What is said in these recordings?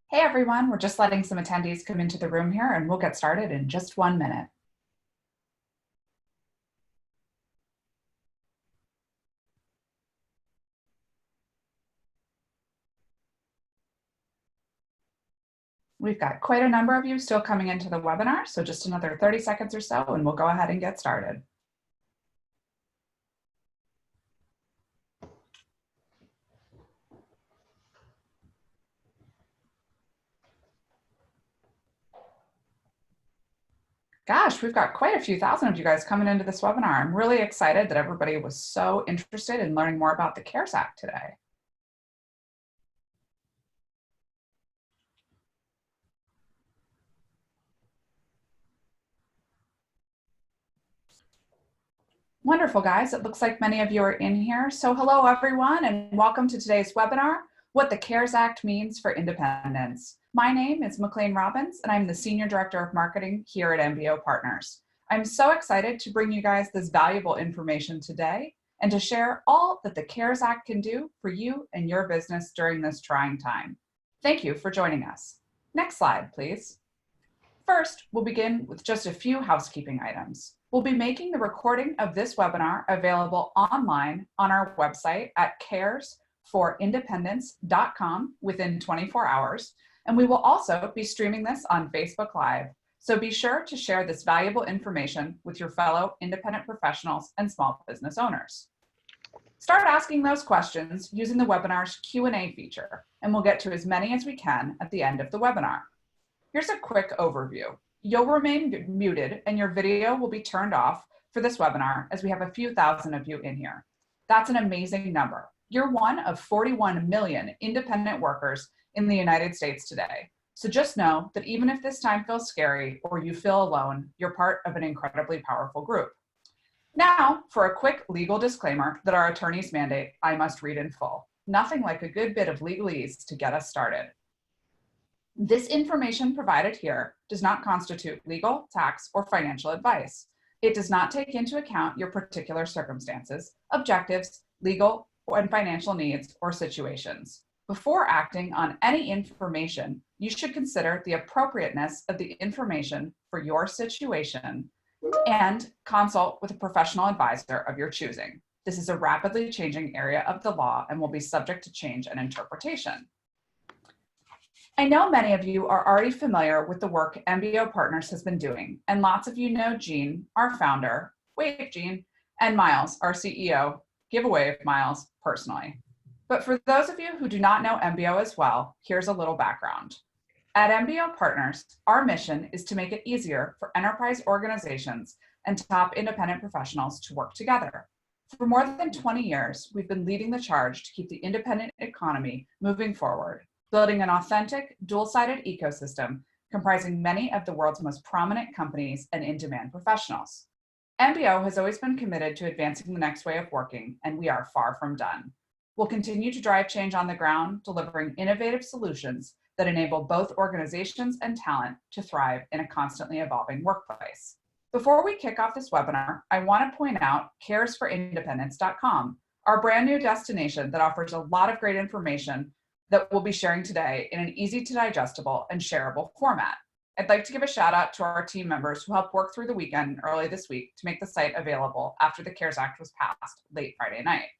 Hey everyone, we're just letting some attendees come into the room here and we'll get started in just 1 minute. We've got quite a number of you still coming into the webinar, so just another 30 seconds or so and we'll go ahead and get started. Gosh, we've got quite a few thousand of you guys coming into this webinar. I'm really excited that everybody was so interested in learning more about the CARES Act today. Wonderful, guys. It looks like many of you are in here. So hello, everyone, and welcome to today's webinar, What the CARES Act Means for Independence. My name is McLean Robbins, and I'm the Senior Director of Marketing here at MBO Partners. I'm so excited to bring you guys this valuable information today and to share all that the CARES Act can do for you and your business during this trying time. Thank you for joining us. Next slide, please. First, we'll begin with just a few housekeeping items. We'll be making the recording of this webinar available online on our website at caresforindependence.com within 24 hours, and we will also be streaming this on Facebook Live. So be sure to share this valuable information with your fellow independent professionals and small business owners. Start asking those questions using the webinar's Q&A feature, and we'll get to as many as we can at the end of the webinar. Here's a quick overview. You'll remain muted and your video will be turned off for this webinar as we have a few thousand of you in here. That's an amazing number. You're one of 41 million independent workers in the United States today. So just know that even if this time feels scary or you feel alone, you're part of an incredibly powerful group. Now, for a quick legal disclaimer that our attorneys mandate I must read in full. Nothing like a good bit of legalese to get us started. This information provided here does not constitute legal, tax, or financial advice. It does not take into account your particular circumstances, objectives, legal and financial needs, or situations. Before acting on any information, you should consider the appropriateness of the information for your situation and consult with a professional advisor of your choosing. This is a rapidly changing area of the law and will be subject to change and interpretation. I know many of you are already familiar with the work MBO Partners has been doing, and lots of you know Jean, our founder, wave Jean, and Miles, our CEO, give a wave, Miles, personally. But for those of you who do not know MBO as well, here's a little background. At MBO Partners, our mission is to make it easier for enterprise organizations and top independent professionals to work together. For more than 20 years, we've been leading the charge to keep the independent economy moving forward, building an authentic, dual-sided ecosystem comprising many of the world's most prominent companies and in-demand professionals. MBO has always been committed to advancing the next way of working, and we are far from done. We'll continue to drive change on the ground, delivering innovative solutions that enable both organizations and talent to thrive in a constantly evolving workplace. Before we kick off this webinar, I want to point out caresforindependence.com, our brand new destination that offers a lot of great information that we'll be sharing today in an easy to digestible and shareable format. I'd like to give a shout out to our team members who helped work through the weekend early this week to make the site available after the CARES Act was passed late Friday night.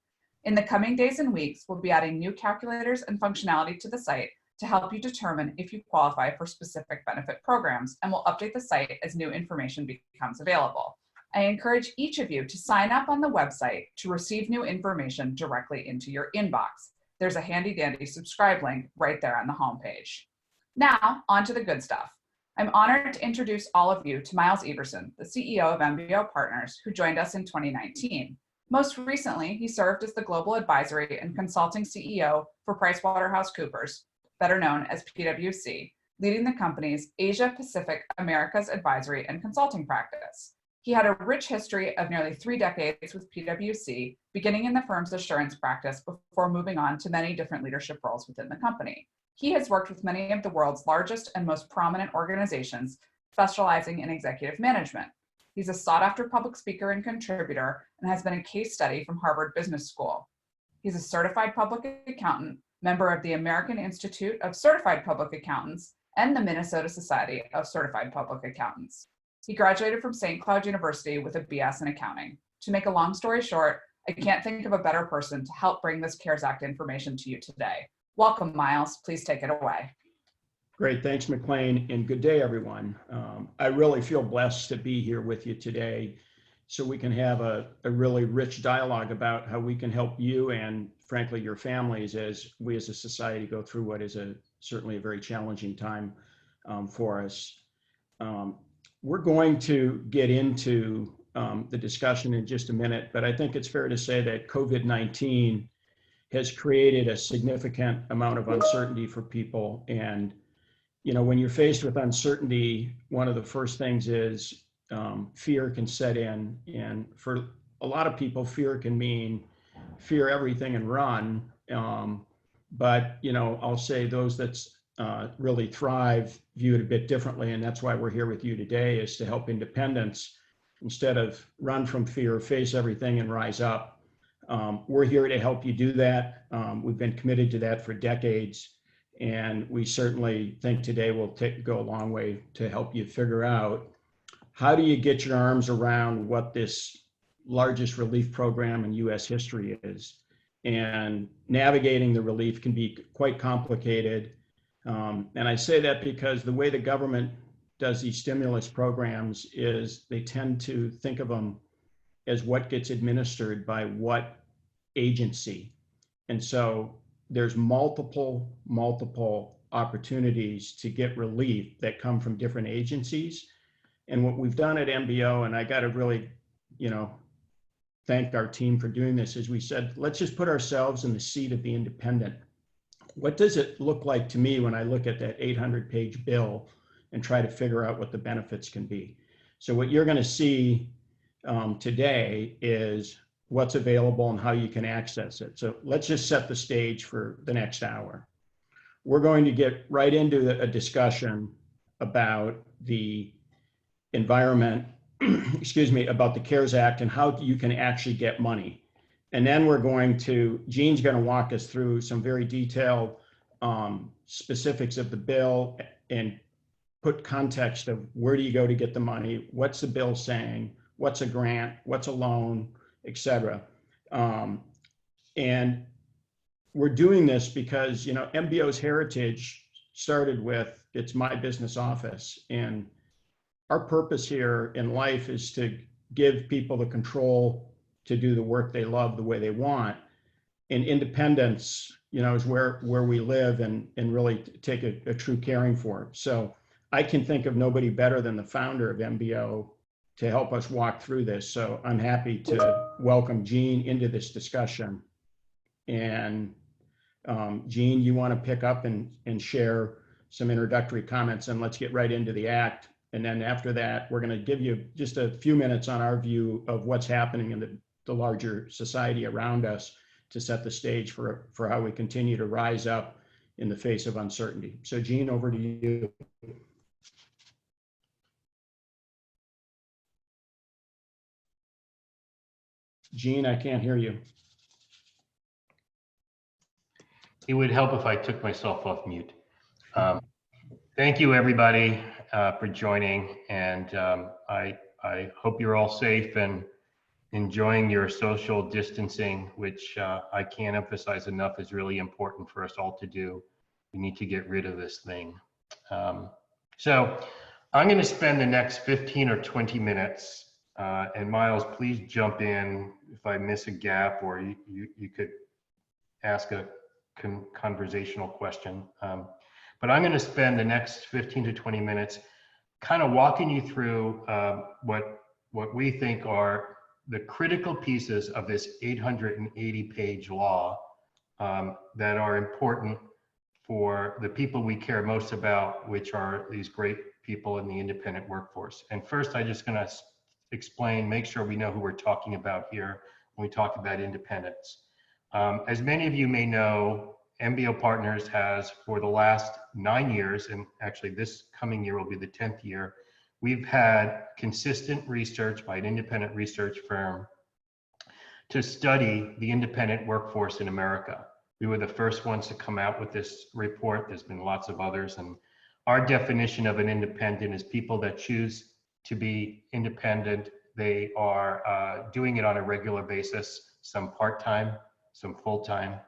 In the coming days and weeks, we'll be adding new calculators and functionality to the site to help you determine if you qualify for specific benefit programs, and we'll update the site as new information becomes available. I encourage each of you to sign up on the website to receive new information directly into your inbox. There's a handy dandy subscribe link right there on the homepage. Now, on to the good stuff. I'm honored to introduce all of you to Miles Everson, the CEO of MBO Partners, who joined us in 2019. Most recently, he served as the Global Advisory and Consulting CEO for PricewaterhouseCoopers, better known as PwC, leading the company's Asia Pacific Americas Advisory and Consulting practice. He had a rich history of nearly 3 decades with PwC, beginning in the firm's assurance practice before moving on to many different leadership roles within the company. He has worked with many of the world's largest and most prominent organizations, specializing in executive management. He's a sought-after public speaker and contributor and has been a case study from Harvard Business School. He's a certified public accountant, member of the American Institute of Certified Public Accountants and the Minnesota Society of Certified Public Accountants. He graduated from St. Cloud University with a BS in accounting. To make a long story short, I can't think of a better person to help bring this CARES Act information to you today. Welcome, Miles. Please take it away. Great, thanks, McLean, and good day, everyone. I really feel blessed to be here with you today so we can have a really rich dialogue about how we can help you and, frankly, your families as we as a society go through what is certainly a very challenging time for us. We're going to get into the discussion in just a minute, but I think it's fair to say that COVID-19 has created a significant amount of uncertainty for people. And, you know, when you're faced with uncertainty, one of the first things is fear can set in. And for a lot of people, fear can mean fear everything and run. But, you know, I'll say those that really thrive view it a bit differently. And that's why we're here with you today, is to help independents, instead of run from fear, face everything and rise up. We're here to help you do that. We've been committed to that for decades. And we certainly think today will go a long way to help you figure out how do you get your arms around what this largest relief program in US history is. And navigating the relief can be quite complicated. And I say that because the way the government does these stimulus programs is they tend to think of them as what gets administered by what agency. And so there's multiple opportunities to get relief that come from different agencies. And what we've done at MBO, and I got to really, you know, thank our team for doing this, is we said, let's just put ourselves in the seat of the independent. What does it look like to me when I look at that 800-page bill and try to figure out what the benefits can be? So what you're going to see today is what's available and how you can access it. So let's just set the stage for the next hour. We're going to get right into a discussion about the environment, excuse me, about the CARES Act and how you can actually get money. And then Jean's going to walk us through some very detailed specifics of the bill and put context of where do you go to get the money, what's the bill saying, what's a grant, what's a loan, et cetera. And we're doing this because, you know, MBO's heritage started with, it's my business office. And our purpose here in life is to give people the control to do the work they love the way they want. And independence, you know, is where we live and really take a true caring for it. So I can think of nobody better than the founder of MBO to help us walk through this. So I'm happy to welcome Jean into this discussion. And Jean, you want to pick up and share some introductory comments, and let's get right into the act. And then after that, we're going to give you just a few minutes on our view of what's happening in the larger society around us to set the stage for how we continue to rise up in the face of uncertainty. So Jean, over to you. Jean, I can't hear you. It would help if I took myself off mute. Thank you, everybody, for joining. And I hope you're all safe and enjoying your social distancing, which I can't emphasize enough is really important for us all to do. We need to get rid of this thing. So I'm going to spend the next 15 or 20 minutes. And Miles, please jump in if I miss a gap, or you could ask a conversational question. But I'm going to spend the next 15 to 20 minutes kind of walking you through what we think are the critical pieces of this 880-page law that are important for the people we care most about, which are these great people in the independent workforce. And first, I'm just going to explain, make sure we know who we're talking about here when we talk about independence. As many of you may know, MBO Partners has, for the last 9 years, and actually this coming year will be the 10th year, we've had consistent research by an independent research firm to study the independent workforce in America. We were the first ones to come out with this report. There's been lots of others. And our definition of an independent is people that choose to be independent. They are doing it on a regular basis, some part-time, some full-time.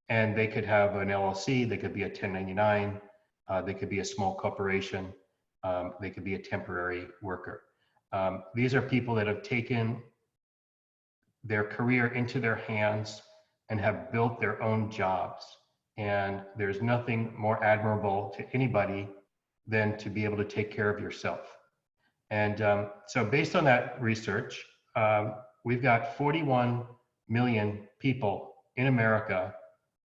And they could have an LLC, they could be a 1099, they could be a small corporation, they could be a temporary worker. These are people that have taken their career into their hands and have built their own jobs. And there's nothing more admirable to anybody than to be able to take care of yourself. And so based on that research, we've got 41 million people in America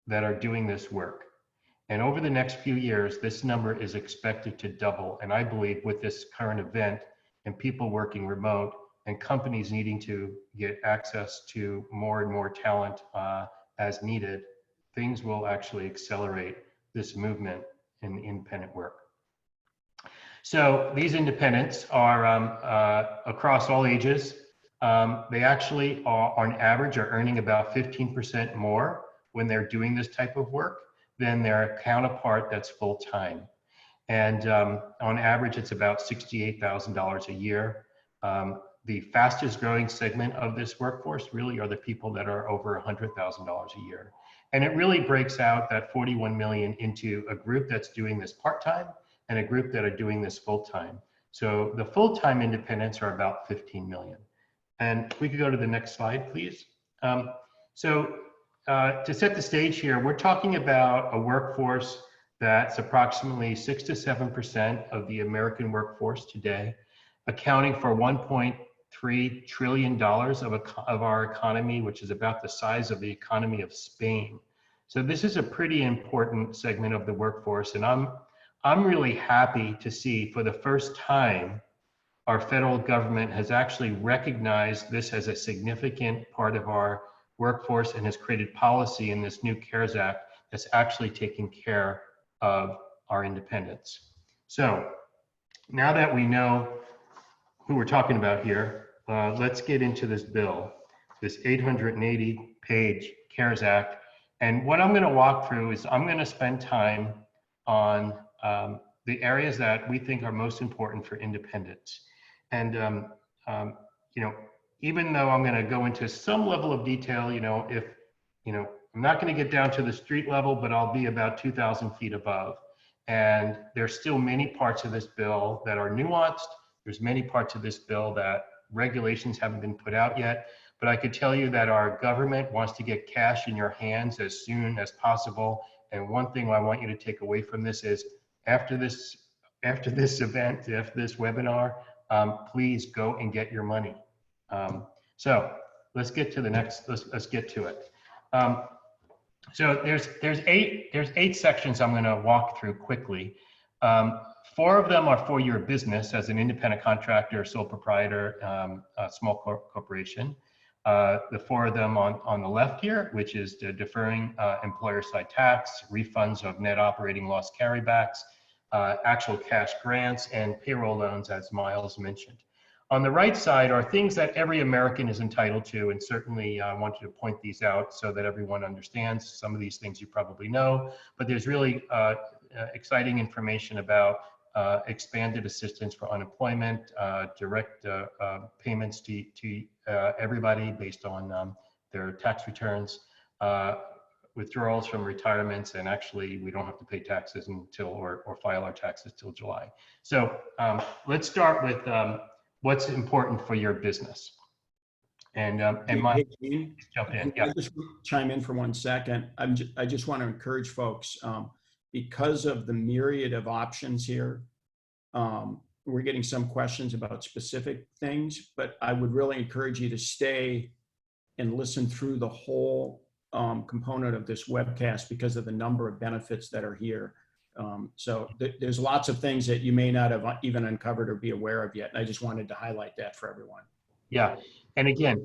that are doing this work. And over the next few years, this number is expected to double. And I believe with this current event and people working remote and companies needing to get access to more and more talent as needed, things will actually accelerate this movement in independent work. So these independents are across all ages. They actually are, on average, are earning about 15% more when they're doing this type of work than their counterpart that's full-time. And on average, it's about $68,000 a year. The fastest growing segment of this workforce really are the people that are over $100,000 a year. And it really breaks out that 41 million into a group that's doing this part-time and a group that are doing this full-time. So the full-time independents are about 15 million. And we could go to the next slide, please. To set the stage here, we're talking about a workforce that's approximately 6 to 7% of the American workforce today, accounting for $1.3 trillion of our economy, which is about the size of the economy of Spain. So this is a pretty important segment of the workforce, and I'm really happy to see for the first time our federal government has actually recognized this as a significant part of our workforce and has created policy in this new CARES Act that's actually taking care of our independence. So now that we know who we're talking about here, let's get into this bill, this 880-page CARES Act. And what I'm going to walk through is I'm going to spend time on the areas that we think are most important for independence. And you know, even though I'm going to go into some level of detail, I'm not going to get down to the street level, but I'll be about 2,000 feet above. And there's still many parts of this bill that are nuanced. There's many parts of this bill that regulations haven't been put out yet. But I could tell you that our government wants to get cash in your hands as soon as possible. And one thing I want you to take away from this is after this event, after this webinar, please go and get your money. So let's get to the next, let's get to it. So there's eight sections I'm going to walk through quickly. 4 of them are for your business as an independent contractor, sole proprietor, small corporation. The 4 of them on the left here, which is deferring employer side tax, refunds of net operating loss carrybacks, actual cash grants, and payroll loans, as Miles mentioned. On the right side are things that every American is entitled to, and certainly I wanted to point these out so that everyone understands. Some of these things you probably know, but there's really exciting information about expanded assistance for unemployment, direct payments to everybody based on their tax returns, withdrawals from retirements, and actually we don't have to pay taxes until or file our taxes till July. So let's start with what's important for your business. And Mike, jump in. Yeah. I just chime in for 1 second. I just want to encourage folks, because of the myriad of options here, we're getting some questions about specific things, but I would really encourage you to stay and listen through the whole component of this webcast because of the number of benefits that are here. So there's lots of things that you may not have even uncovered or be aware of yet. And I just wanted to highlight that for everyone. Yeah. And again,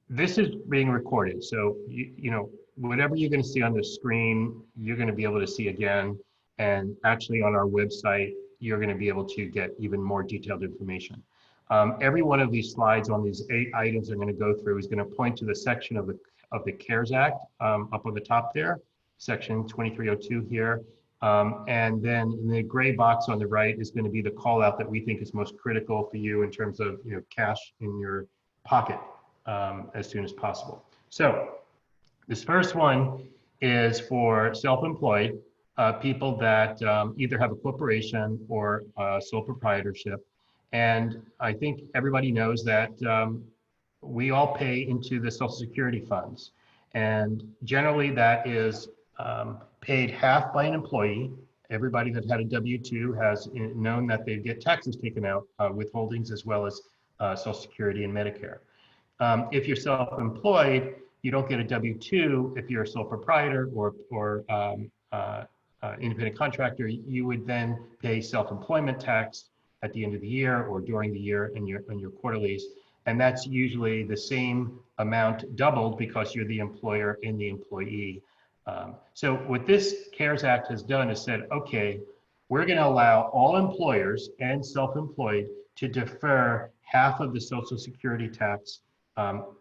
this is being recorded. So, you know, whatever you're going to see on the screen, you're going to be able to see again. And actually on our website, you're going to be able to get even more detailed information. Every one of these slides on these 8 items I'm going to go through is going to point to the section of of the CARES Act up on the top there, section 2302 here. And then in the gray box on the right is going to be the call out that we think is most critical for you in terms of cash in your pocket as soon as possible. So this first one is for self-employed people that either have a corporation or sole proprietorship. And I think everybody knows that we all pay into the Social Security funds. And generally that is paid half by an employee. Everybody that had a W-2 has known that they get taxes taken out, withholdings, as well as Social Security and Medicare. If you're self-employed, you don't get a W-2. If you're a sole proprietor or independent contractor, you would then pay self-employment tax at the end of the year or during the year in your quarterlies. And that's usually the same amount doubled because you're the employer and the employee. So what this CARES Act has done is said, okay, we're going to allow all employers and self-employed to defer half of the Social Security tax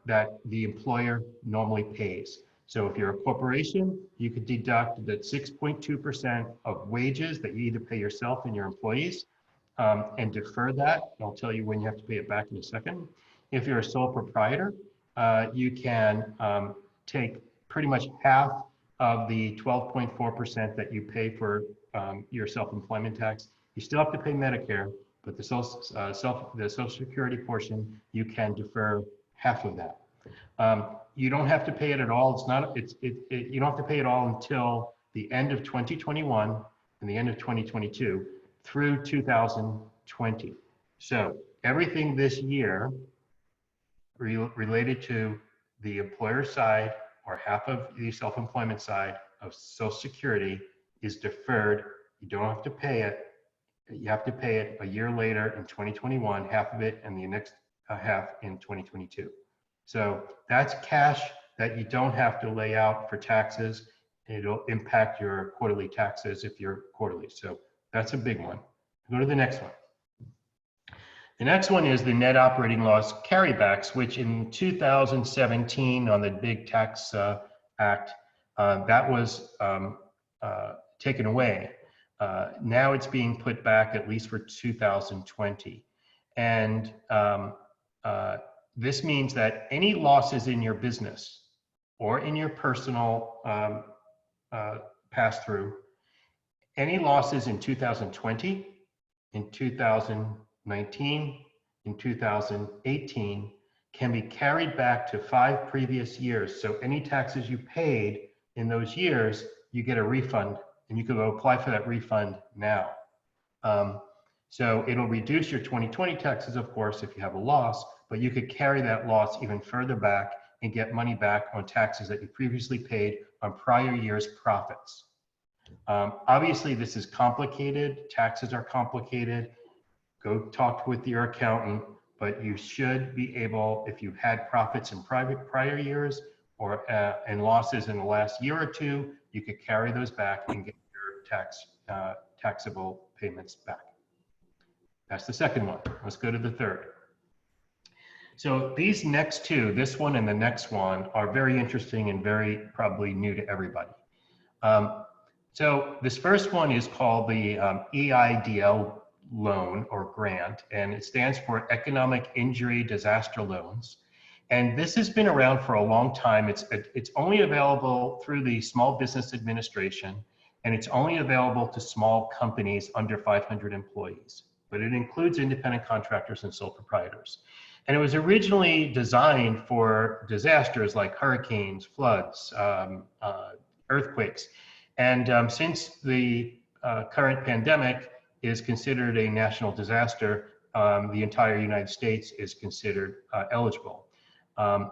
that the employer normally pays. So if you're a corporation, you could deduct that 6.2% of wages that you either pay yourself and your employees and defer that. I'll tell you when you have to pay it back in a second. If you're a sole proprietor, you can take pretty much half of the 12.4% that you pay for your self-employment tax. You still have to pay Medicare, but the Social Security portion, you can defer half of that. You don't have to pay it at all. You don't have to pay it all until the end of 2021 and the end of 2022 through 2020. So everything this year related to the employer side or half of the self-employment side of Social Security is deferred. You don't have to pay it. You have to pay it a year later in 2021, half of it, and the next half in 2022. So that's cash that you don't have to lay out for taxes. It'll impact your quarterly taxes if you're quarterly. So that's a big one. Go to the next one. The next one is the net operating loss carrybacks, which in 2017 on the big tax act, that was taken away. Now it's being put back at least for 2020. And this means that any losses in your business or in your personal pass-through, any losses in 2020, in 2019, in 2018 can be carried back to 5 previous years. So any taxes you paid in those years, you get a refund, and you can go apply for that refund now. So it'll reduce your 2020 taxes, of course, if you have a loss, but you could carry that loss even further back and get money back on taxes that you previously paid on prior year's profits. Obviously, this is complicated. Taxes are complicated. Go talk with your accountant, but you should be able, if you had profits in prior years or and losses in the last year or two, you could carry those back and get your taxable payments back. That's the second one. Let's go to the third. So these next two, this one and the next one, are very interesting and very probably new to everybody. So this first one is called the EIDL loan or grant, and it stands for Economic Injury Disaster Loans. And this has been around for a long time. It's only available through the Small Business Administration, and it's only available to small companies under 500 employees, but it includes independent contractors and sole proprietors. And it was originally designed for disasters like hurricanes, floods, earthquakes. And since the current pandemic is considered a national disaster, the entire United States is considered eligible.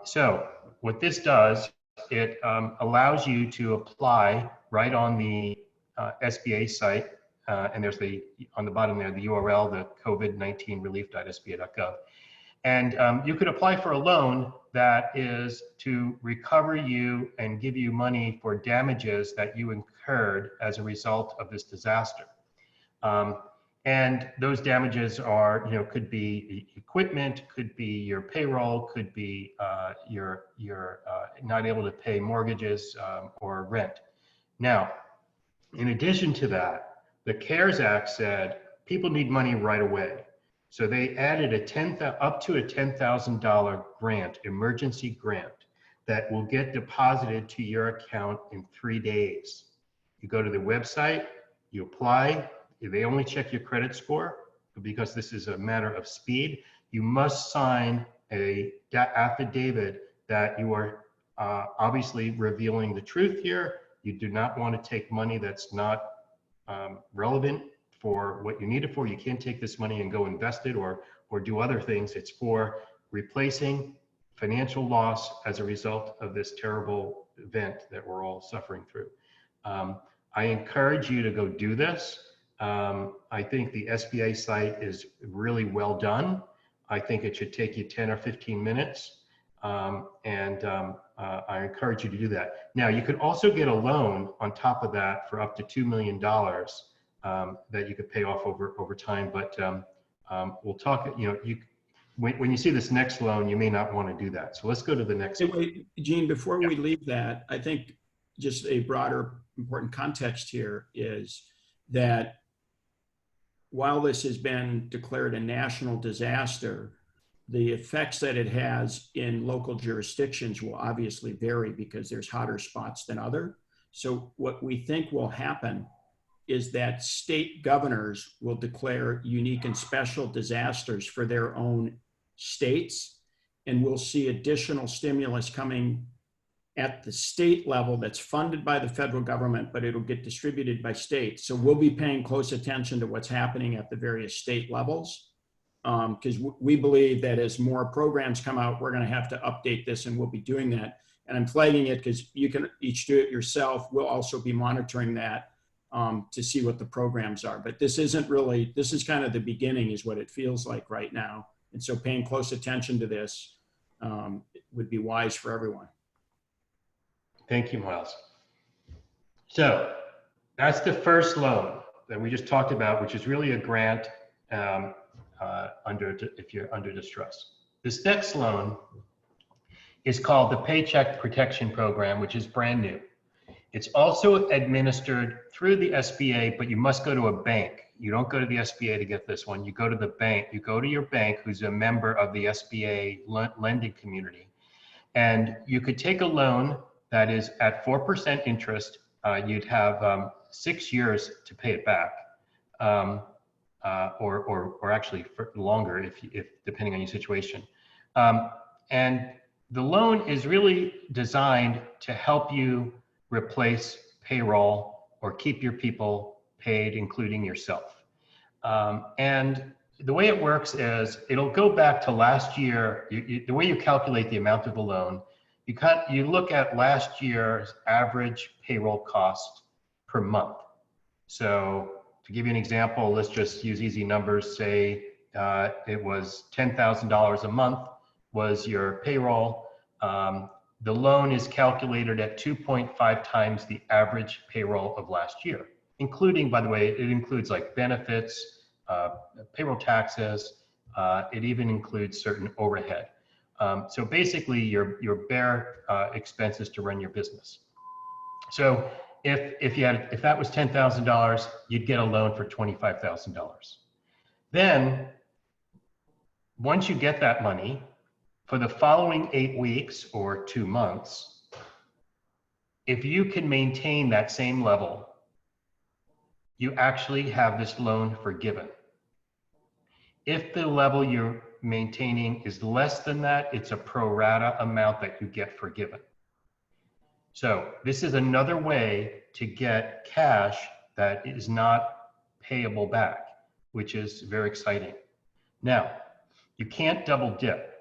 So what this does, it allows you to apply right on the SBA site, and there's on the bottom there, the URL, the COVID-19 relief.sba.gov. And you could apply for a loan that is to recover you and give you money for damages that you incurred as a result of this disaster. And those damages are, could be equipment, could be your payroll, could be you're not able to pay mortgages or rent. Now, in addition to that, the CARES Act said people need money right away. So they added up to a $10,000 grant, emergency grant, that will get deposited to your account in 3 days. You go to the website, you apply. They only check your credit score because this is a matter of speed. You must sign a affidavit that you are obviously revealing the truth here. You do not want to take money that's not relevant for what you need it for. You can't take this money and go invest it or do other things. It's for replacing financial loss as a result of this terrible event that we're all suffering through. I encourage you to go do this. I think the SBA site is really well done. I think it should take you 10 or 15 minutes. I encourage you to do that. Now, you could also get a loan on top of that for up to $2 million that you could pay off over time. But we'll talk, when you see this next loan, you may not want to do that. So let's go to the next one. Wait, Gene, before we leave that, I think just a broader important context here is that while this has been declared a national disaster, the effects that it has in local jurisdictions will obviously vary because there's hotter spots than other. So what we think will happen is that state governors will declare unique and special disasters for their own states, and we'll see additional stimulus coming at the state level that's funded by the federal government, but it'll get distributed by states. So we'll be paying close attention to what's happening at the various state levels, because we believe that as more programs come out, we're gonna have to update this, and we'll be doing that. And I'm flagging it because you can each do it yourself. We'll also be monitoring that to see what the programs are. But this isn't really, this is kind of the beginning is what it feels like right now. And so paying close attention to this would be wise for everyone. Thank you, Miles. So that's the first loan that we just talked about, which is really a grant if you're under distress. This next loan is called the Paycheck Protection Program, which is brand new. It's also administered through the SBA, but you must go to a bank. You don't go to the SBA to get this one. You go to the bank. You go to your bank who's a member of the SBA lending community. And you could take a loan that is at 4% interest. You'd have 6 years to pay it back, or actually for longer if depending on your situation. And the loan is really designed to help you replace payroll or keep your people paid, including yourself. And the way it works is it'll go back to last year. The way you calculate the amount of the loan, you look at last year's average payroll cost per month. So to give you an example, let's just use easy numbers. Say it was $10,000 a month was your payroll. The loan is calculated at 2.5 times the average payroll of last year, including, by the way, it includes like benefits, payroll taxes. It even includes certain overhead. So basically your bare expenses to run your business. So if that was $10,000, you'd get a loan for $25,000. Then once you get that money, for the following 8 weeks or 2 months, if you can maintain that same level, you actually have this loan forgiven. If the level you're maintaining is less than that, it's a pro rata amount that you get forgiven. So this is another way to get cash that is not payable back, which is very exciting. Now, you can't double dip.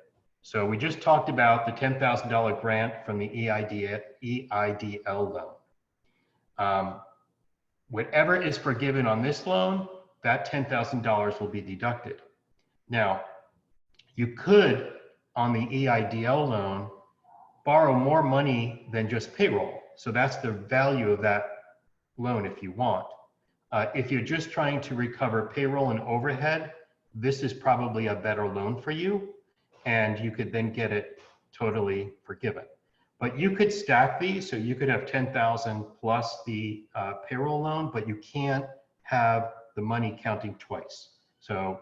So we just talked about the $10,000 grant from the EIDL loan. Whatever is forgiven on this loan, that $10,000 will be deducted. Now, you could, on the EIDL loan, borrow more money than just payroll. So that's the value of that loan if you want. If you're just trying to recover payroll and overhead, this is probably a better loan for you, and you could then get it totally forgiven. But you could stack these, so you could have 10,000 plus the payroll loan, but you can't have the money counting twice. So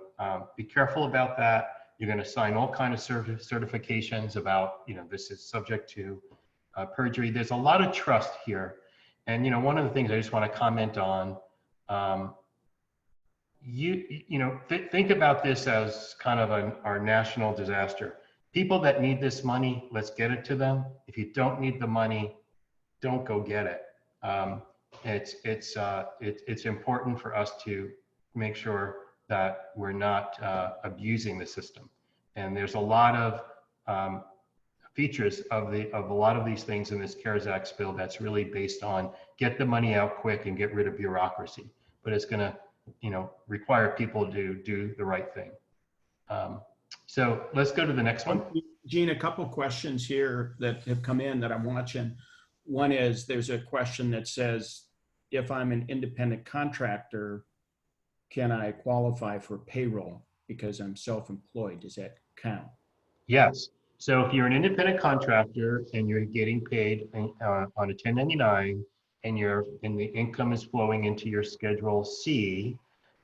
be careful about that. You're going to sign all kinds of certifications about, this is subject to perjury. There's a lot of trust here. And, one of the things I just want to comment on, think about this as kind of our national disaster. People that need this money, let's get it to them. If you don't need the money, don't go get it. It's important for us to make sure that we're not abusing the system. And there's a lot of features of a lot of these things in this CARES Act bill that's really based on get the money out quick and get rid of bureaucracy. But it's going to, require people to do the right thing. So let's go to the next one. Gene, a couple questions here that have come in that I'm watching. One is there's a question that says, if I'm an independent contractor, can I qualify for payroll because I'm self-employed? Does that count? Yes. So if you're an independent contractor and you're getting paid on a 1099 and the income is flowing into your Schedule C,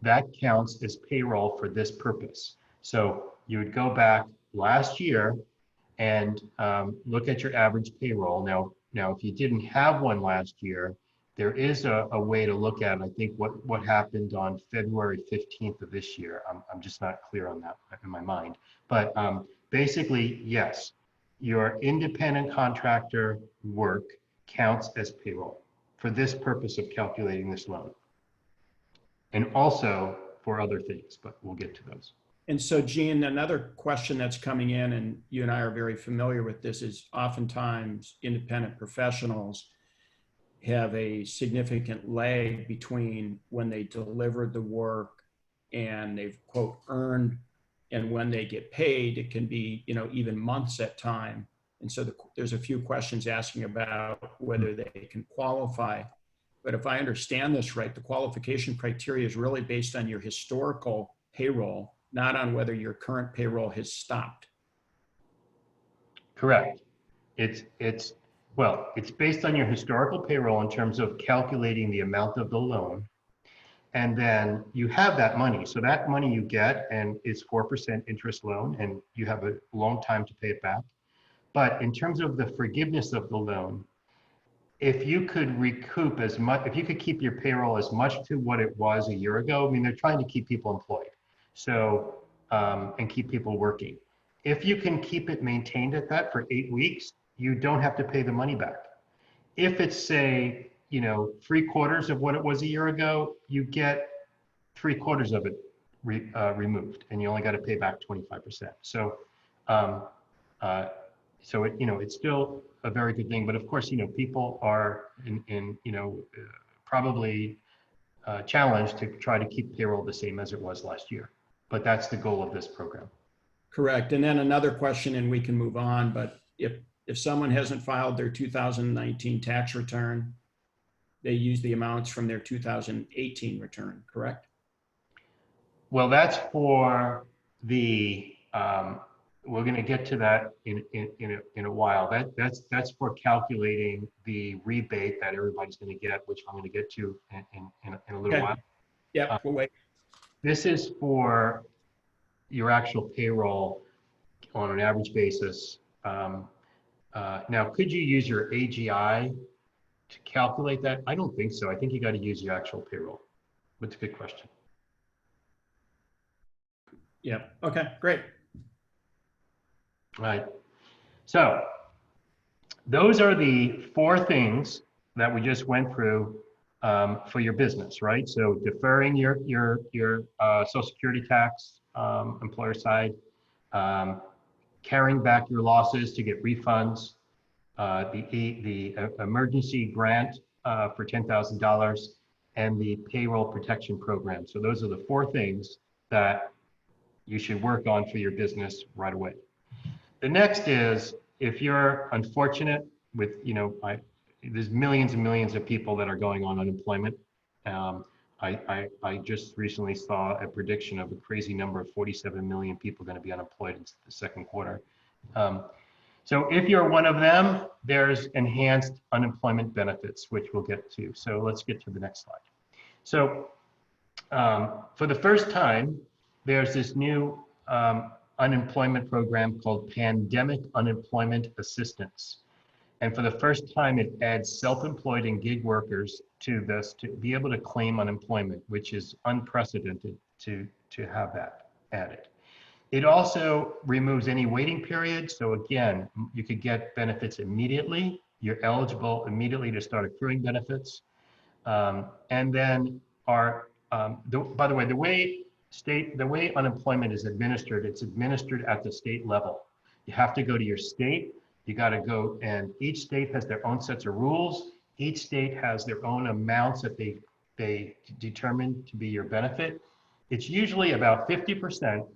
that counts as payroll for this purpose. So you would go back last year and look at your average payroll. Now, if you didn't have one last year, there is a way to look at, I think, what happened on February 15th of this year. I'm just not clear on that in my mind. But basically, yes, your independent contractor work counts as payroll for this purpose of calculating this loan. And also for other things, but we'll get to those. And so, Gene, another question that's coming in, and you and I are very familiar with this, is oftentimes independent professionals have a significant lag between when they delivered the work and they've, quote, earned, and when they get paid. It can be, even months at time. And so there's a few questions asking about whether they can qualify. But if I understand this right, the qualification criteria is really based on your historical payroll, not on whether your current payroll has stopped. Correct. It's based on your historical payroll in terms of calculating the amount of the loan. And then you have that money. So that money you get, and it's 4% interest loan, and you have a long time to pay it back. But in terms of the forgiveness of the loan, if you could recoup as much, if you could keep your payroll as much to what it was a year ago, I mean, they're trying to keep people employed. So, and keep people working. If you can keep it maintained at that for 8 weeks, you don't have to pay the money back. If it's, say, 3/4 of what it was a year ago, you get 3/4 of it removed, and you only got to pay back 25%. So, so it, it's still a very good thing. But of course, people are probably challenged to try to keep payroll the same as it was last year. But that's the goal of this program. Correct. And then another question, and we can move on, but if someone hasn't filed their 2019 tax return, they use the amounts from their 2018 return, correct? Well, that's for the, we're going to get to that in a while. That's for calculating the rebate that everybody's going to get, which I'm going to get to in a little while. Yeah, we'll wait. This is for your actual payroll on an average basis. Now, could you use your AGI to calculate that? I don't think so. I think you got to use your actual payroll. That's a good question. Yeah. Okay, great. All right. So those are the 4 things that we just went through for your business, right? So deferring your Social Security tax, employer side, carrying back your losses to get refunds, the emergency grant for $10,000, and the payroll protection program. So those are the 4 things that you should work on for your business right away. The next is, if you're unfortunate with, there's millions and millions of people that are going on unemployment. I just recently saw a prediction of a crazy number of 47 million people going to be unemployed in the second quarter. So if you're one of them, there's enhanced unemployment benefits, which we'll get to. So let's get to the next slide. So for the first time, there's this new unemployment program called Pandemic Unemployment Assistance. And for the first time, it adds self-employed and gig workers to this to be able to claim unemployment, which is unprecedented to have that added. It also removes any waiting period. So again, you could get benefits immediately. You're eligible immediately to start accruing benefits. And then by the way, the way unemployment is administered, it's administered at the state level. You have to go to your state. You got to go, and each state has their own sets of rules. Each state has their own amounts that they determine to be your benefit. It's usually about 50%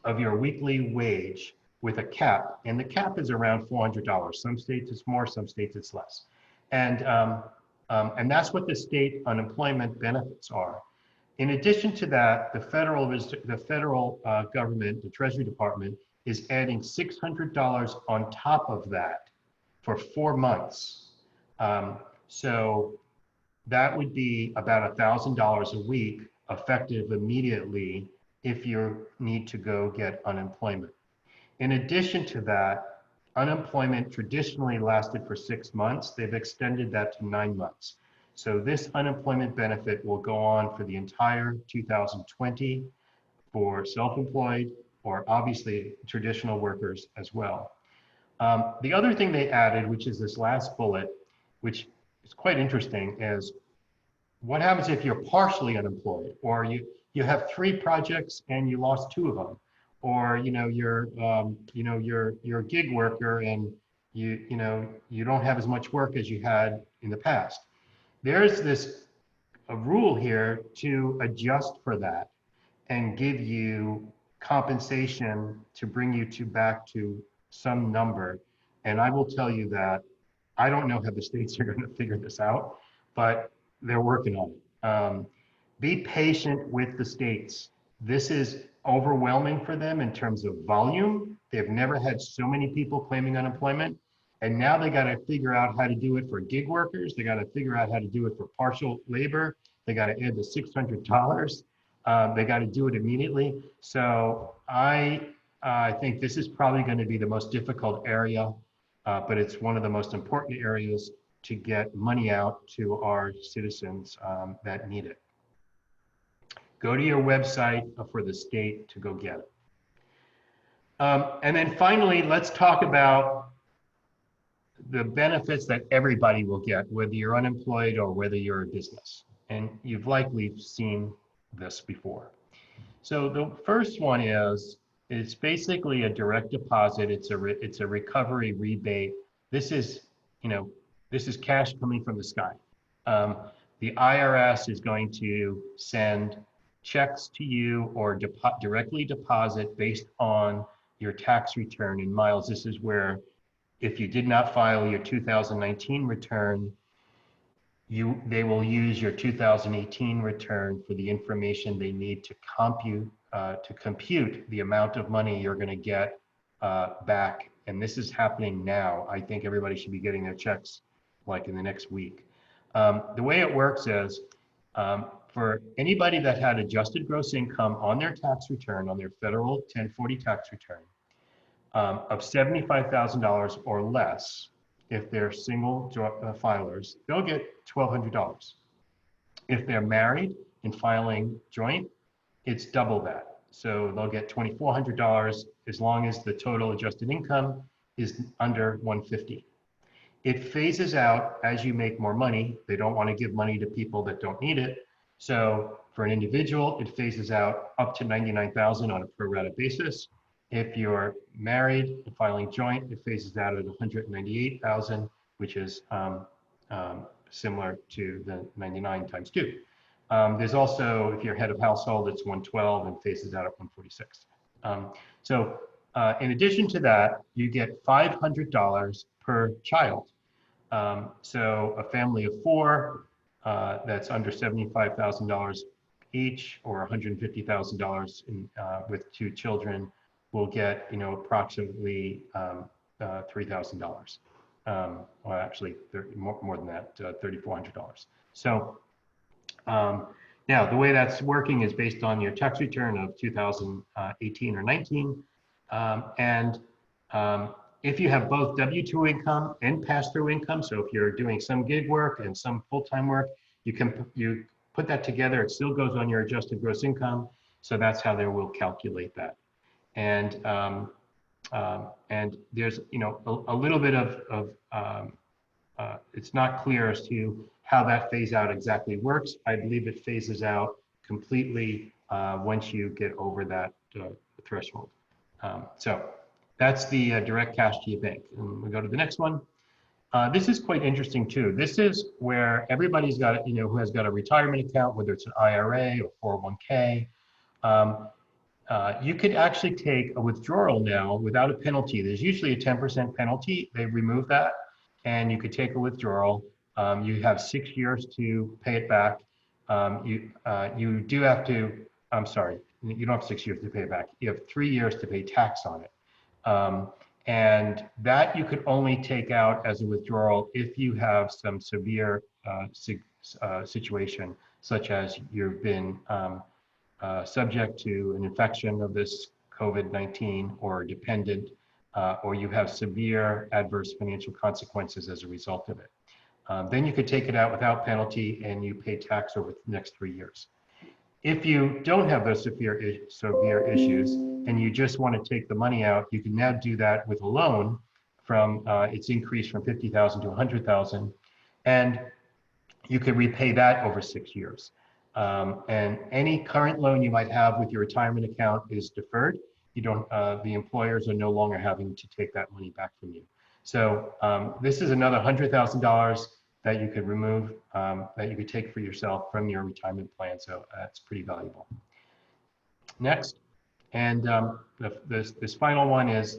of your weekly wage with a cap, and the cap is around $400. Some states it's more, some states it's less, and that's what the state unemployment benefits are. In addition to that, the federal government, the Treasury Department, is adding $600 on top of that for 4 months. So that would be about $1,000 a week, effective immediately if you need to go get unemployment. In addition to that, unemployment traditionally lasted for 6 months. They've extended that to 9 months. So this unemployment benefit will go on for the entire 2020 for self-employed or obviously traditional workers as well. The other thing they added, which is this last bullet, which is quite interesting, is what happens if you're partially unemployed, or you have 3 projects and you lost 2 of them, or you're a gig worker and you don't have as much work as you had in the past. There's a rule here to adjust for that and give you compensation to bring you back to some number. And I will tell you that I don't know how the states are going to figure this out, but they're working on it. Be patient with the states. This is overwhelming for them in terms of volume. They've never had so many people claiming unemployment. And now they got to figure out how to do it for gig workers. They got to figure out how to do it for partial labor. They got to add the $600. They got to do it immediately. So I think this is probably going to be the most difficult area, but it's one of the most important areas to get money out to our citizens that need it. Go to your website for the state to go get it. And then finally, let's talk about the benefits that everybody will get, whether you're unemployed or whether you're a business. And you've likely seen this before. So the first one is, it's basically a direct deposit. It's a recovery rebate. This is cash coming from the sky. The IRS is going to send checks to you or directly deposit based on your tax return. And Miles, this is where, if you did not file your 2019 return, they will use your 2018 return for the information they need to compute the amount of money you're going to get back. And this is happening now. I think everybody should be getting their checks like in the next week. The way it works is, for anybody that had adjusted gross income on their tax return, on their federal 1040 tax return, of $75,000 or less, if they're single filers, they'll get $1,200. If they're married and filing joint, it's double that. So they'll get $2,400 as long as the total adjusted income is under $150. It phases out as you make more money. They don't want to give money to people that don't need it. So for an individual, it phases out up to $99,000 on a pro rata basis. If you're married and filing joint, it phases out at $198,000, which is similar to the 99 times 2. There's also, if you're head of household, it's 112 and phases out at 146. So in addition to that, you get $500 per child. So a family of 4, that's under $75,000 each, or $150,000 with 2 children, will get, approximately $3,000. Well, actually, more than that, $3,400. So now the way that's working is based on your tax return of 2018 or 19, and if you have both W-2 income and pass-through income, so if you're doing some gig work and some full-time work, you put that together. It still goes on your adjusted gross income, so that's how they will calculate that. And there's a little bit of it's not clear as to how that phase out exactly works. I believe it phases out completely once you get over that threshold. So that's the direct cash to your bank. And we go to the next one. This is quite interesting too. This is where everybody's got, who has got a retirement account, whether it's an IRA or 401k. You could actually take a withdrawal now without a penalty. There's usually a 10% penalty. They remove that, and you could take a withdrawal. You have 6 years to pay it back. You do have to, I'm sorry, you don't have 6 years to pay it back. You have 3 years to pay tax on it. And that you could only take out as a withdrawal if you have some severe situation, such as you've been subject to an infection of this COVID-19 or dependent, or you have severe adverse financial consequences as a result of it. Then you could take it out without penalty and you pay tax over the next 3 years. If you don't have those severe issues and you just want to take the money out, you can now do that with a loan from, it's increased from 50,000 to 100,000, and you can repay that over 6 years. And any current loan you might have with your retirement account is deferred. You don't, the employers are no longer having to take that money back from you. So this is another $100,000 that you could remove, that you could take for yourself from your retirement plan. So that's pretty valuable. Next, and this final one is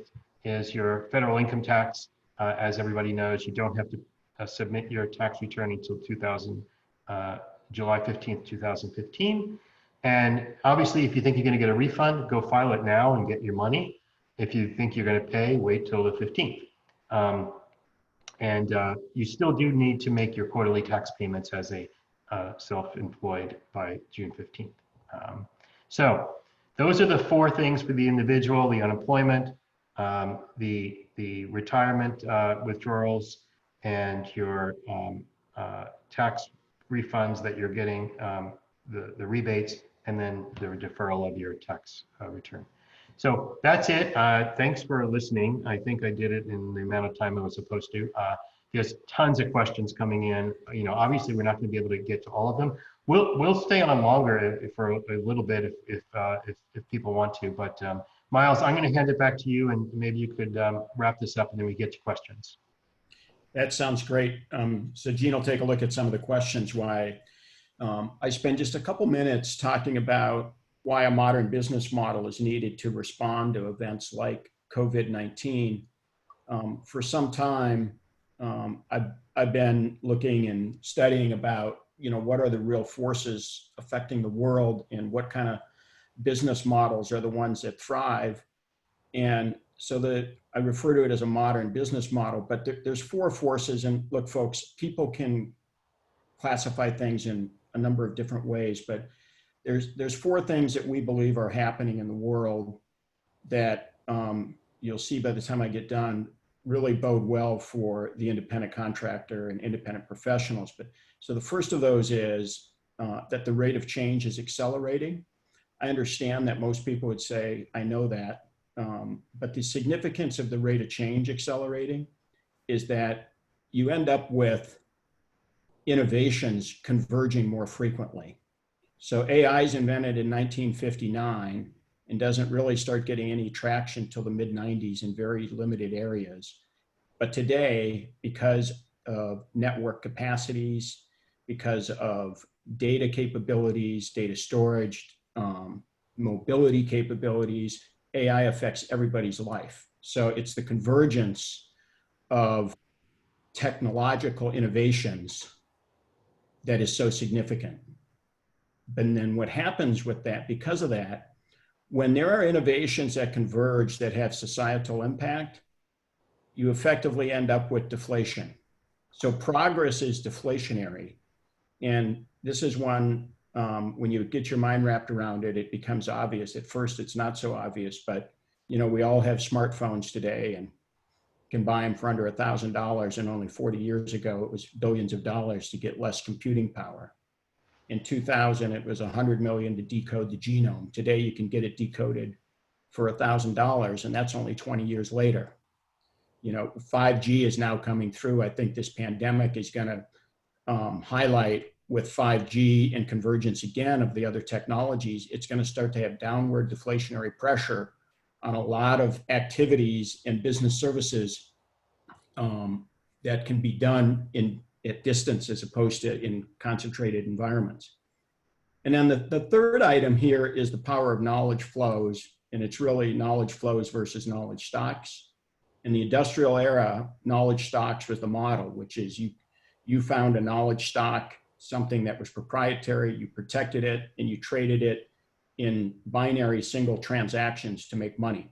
your federal income tax. As everybody knows, you don't have to submit your tax return until July 15th, 2015. And obviously, if you think you're going to get a refund, go file it now and get your money. If you think you're going to pay, wait till the 15th. You still do need to make your quarterly tax payments as a self-employed by June 15th. So those are the 4 things for the individual: the unemployment, the retirement withdrawals, and your tax refunds that you're getting, the rebates, and then the deferral of your tax return. So that's it. Thanks for listening. I think I did it in the amount of time I was supposed to. There's tons of questions coming in. Obviously we're not going to be able to get to all of them. We'll stay on longer for a little bit if people want to. But Miles, I'm going to hand it back to you, and maybe you could wrap this up, and then we get to questions. That sounds great. So Gene will take a look at some of the questions. Why I spend just a couple minutes talking about why a modern business model is needed to respond to events like COVID-19. For some time, I've been looking and studying about, what are the real forces affecting the world and what kind of business models are the ones that thrive. And so I refer to it as a modern business model, but there's 4 forces. And look, folks, people can classify things in a number of different ways, but there's 4 things that we believe are happening in the world that you'll see by the time I get done really bode well for the independent contractor and independent professionals. But so the first of those is that the rate of change is accelerating. I understand that most people would say, I know that, but the significance of the rate of change accelerating is that you end up with innovations converging more frequently. So AI is invented in 1959 and doesn't really start getting any traction till the mid-90s in very limited areas. But today, because of network capacities, because of data capabilities, data storage, mobility capabilities, AI affects everybody's life. So it's the convergence of technological innovations that is so significant. And then what happens with that, because of that, when there are innovations that converge that have societal impact, you effectively end up with deflation. So progress is deflationary. And this is one, when you get your mind wrapped around it, it becomes obvious. At first, it's not so obvious, but we all have smartphones today and can buy them for under $1,000. And only 40 years ago, it was billions of dollars to get less computing power. In 2000, it was 100 million to decode the genome. Today, you can get it decoded for $1,000, and that's only 20 years later. 5G is now coming through. I think this pandemic is going to highlight, with 5G and convergence again of the other technologies, it's going to start to have downward deflationary pressure on a lot of activities and business services that can be done at distance as opposed to in concentrated environments. And then the third item here is the power of knowledge flows, and it's really knowledge flows versus knowledge stocks. In the industrial era, knowledge stocks was the model, which is you found a knowledge stock, something that was proprietary, you protected it, and you traded it in binary single transactions to make money.